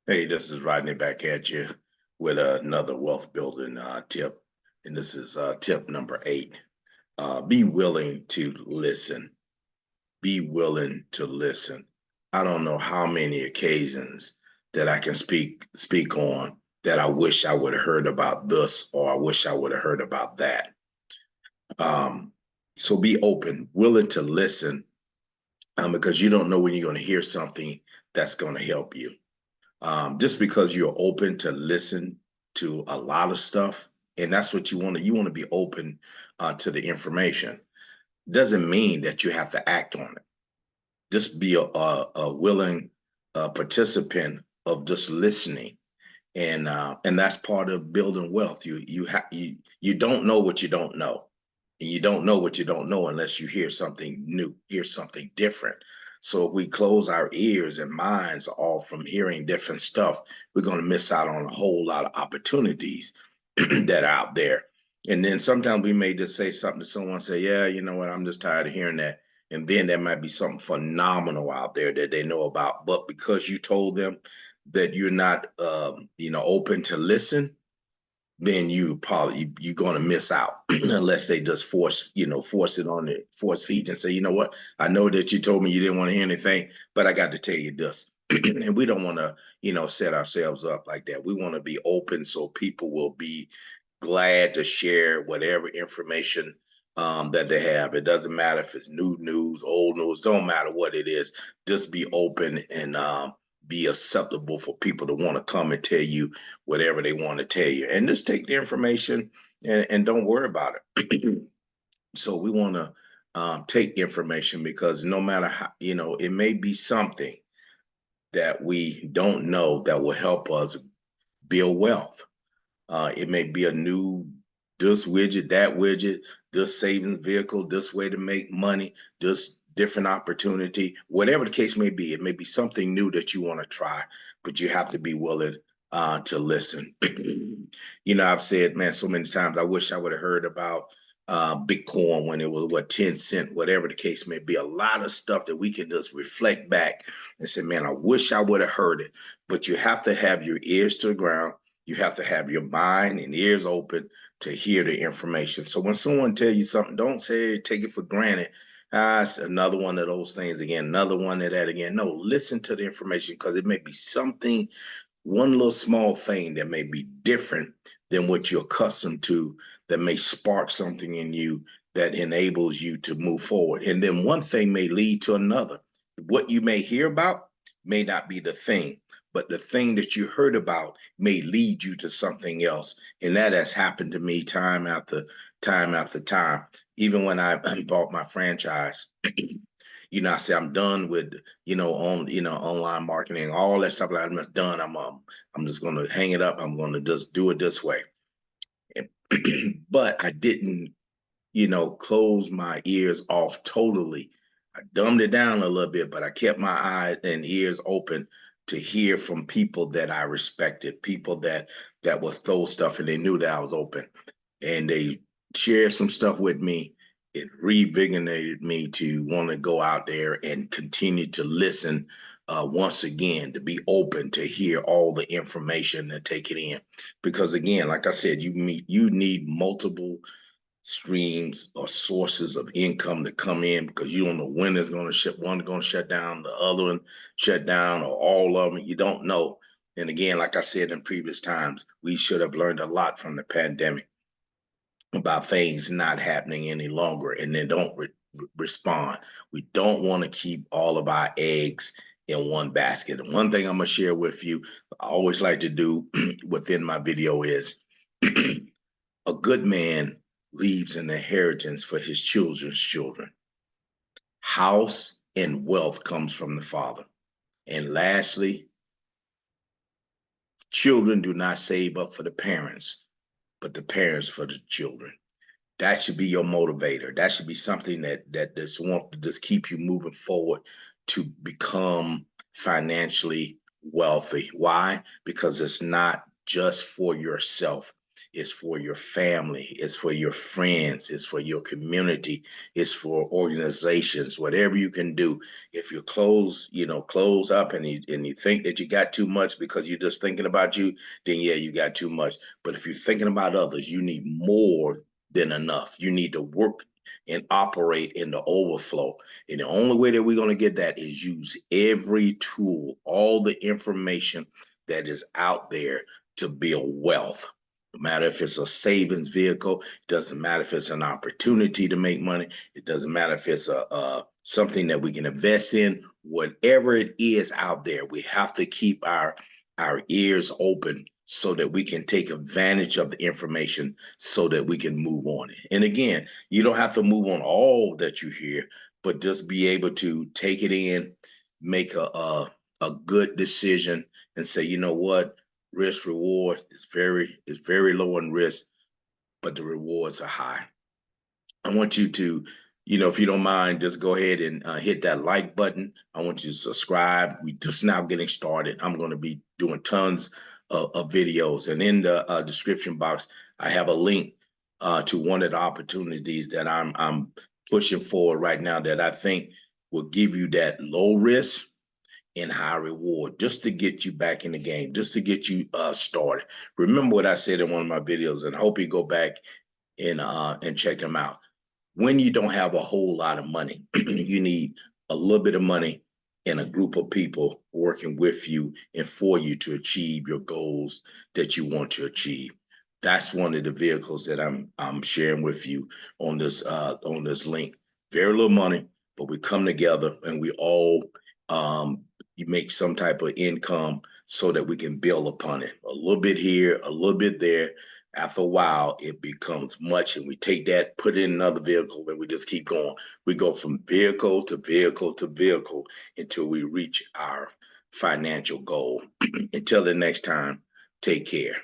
Hey, this is Rodney back at you with another wealth building tip. And this is tip number 8. Be willing to listen. Be willing to listen. I don't know how many occasions that I can speak on that I wish I would have heard about this or I wish I would have heard about that. Um, so be open, willing to listen, because you don't know when you're going to hear something that's going to help you. Just because you're open to listen to a lot of stuff, and that's what you want to be open to the information, doesn't mean that you have to act on it. Just be a willing participant of just listening, and that's part of building wealth. You don't know what you don't know, and you don't know what you don't know unless you hear something new, hear something different. So if we close our ears and minds off from hearing different stuff, we're going to miss out on a whole lot of opportunities that are out there. And then sometimes we may just say something to someone, say, "Yeah, you know what? I'm just tired of hearing that." And then there might be something phenomenal out there that they know about, but because you told them that you're not open to listen, then you're going to miss out unless they just force it on the force feed and say, you know what, I know that you told me you didn't want to hear anything, but I got to tell you this. And we don't want to set ourselves up like that. We want to be open so people will be glad to share whatever information that they have. It doesn't matter if it's new news, old news, don't matter what it is. Just be open and be acceptable for people to want to come and tell you whatever they want to tell you. And just take the information and don't worry about it. So we want to take information because no matter how, it may be something that we don't know that will help us build wealth. It may be a new this widget, this savings vehicle, this way to make money, this different opportunity, whatever the case may be. It may be something new that you want to try, but you have to be willing to listen. I've said, man, so many times, I wish I would have heard about Bitcoin when it was 10 cent, whatever the case may be. A lot of stuff that we can just reflect back and say, man, I wish I would have heard it. But you have to have your ears to the ground, you have to have your mind and ears open to hear the information. So when someone tell you something, don't say take it for granted. It's another one of those things again, another one of that again. No, listen to the information because it may be something, one little small thing that may be different than what you're accustomed to, that may spark something in you that enables you to move forward. And then one thing may lead to another. What you may hear about may not be the thing, but the thing that you heard about may lead you to something else. And that has happened to me time after time after time. Even when I bought my franchise, I say I'm done with, online marketing, all that stuff. Like, I'm not done. I'm just going to hang it up. I'm going to just do it this way. But I didn't, close my ears off totally. I dumbed it down a little bit, but I kept my eyes and ears open to hear from people that I respected, people that was throw stuff, and they knew that I was open, and they shared some stuff with me. It reinvigorated me to want to go out there and continue to listen once again, to be open to hear all the information and take it in. Because again, like I said, you need multiple streams or sources of income to come in because you don't know when it's going to shut, one going to shut down, the other one shut down, or all of them. You don't know. And again, like I said in previous times, we should have learned a lot from the pandemic about things not happening any longer, and then don't respond. We don't want to keep all of our eggs in one basket. And one thing I'm going to share with you, I always like to do within my video is a good man leaves an inheritance for his children's children. House and wealth comes from the father. And lastly, children do not save up for the parents, but the parents for the children. That should be your motivator. That should be something that just want to just keep you moving forward to become financially wealthy. Why? Because it's not just for yourself. It's for your family. It's for your friends. It's for your community. It's for organizations. Whatever you can do. If you close up and you think that you got too much because you're just thinking about you, then yeah, you got too much. But if you're thinking about others, you need more than enough. You need to work and operate in the overflow. And the only way that we're going to get that is use every tool, all the information that is out there to build wealth. No matter if it's a savings vehicle, it doesn't matter if it's an opportunity to make money, it doesn't matter if it's a something that we can invest in. Whatever it is out there, we have to keep our ears open so that we can take advantage of the information so that we can move on it. And again, you don't have to move on all that you hear, but just be able to take it in, make a good decision and say, you know what, risk reward is very low in risk, but the rewards are high. I want you to, if you don't mind, just go ahead and hit that like button. I want you to subscribe. We just now getting started. I'm going to be doing tons of videos, and in the description box, I have a link to one of the opportunities that I'm pushing forward right now that I think will give you that low risk and high reward just to get you back in the game, just to get you started. Remember what I said in one of my videos, and I hope you go back and check them out. When you don't have a whole lot of money, you need a little bit of money and a group of people working with you and for you to achieve your goals that you want to achieve. That's one of the vehicles that I'm sharing with you on this link. Very little money, but we come together and we all you make some type of income so that we can build upon it. A little bit here, a little bit there. After a while, it becomes much, and we take that, put it in another vehicle, and we just keep going. We go from vehicle to vehicle to vehicle until we reach our financial goal. Until the next time, take care.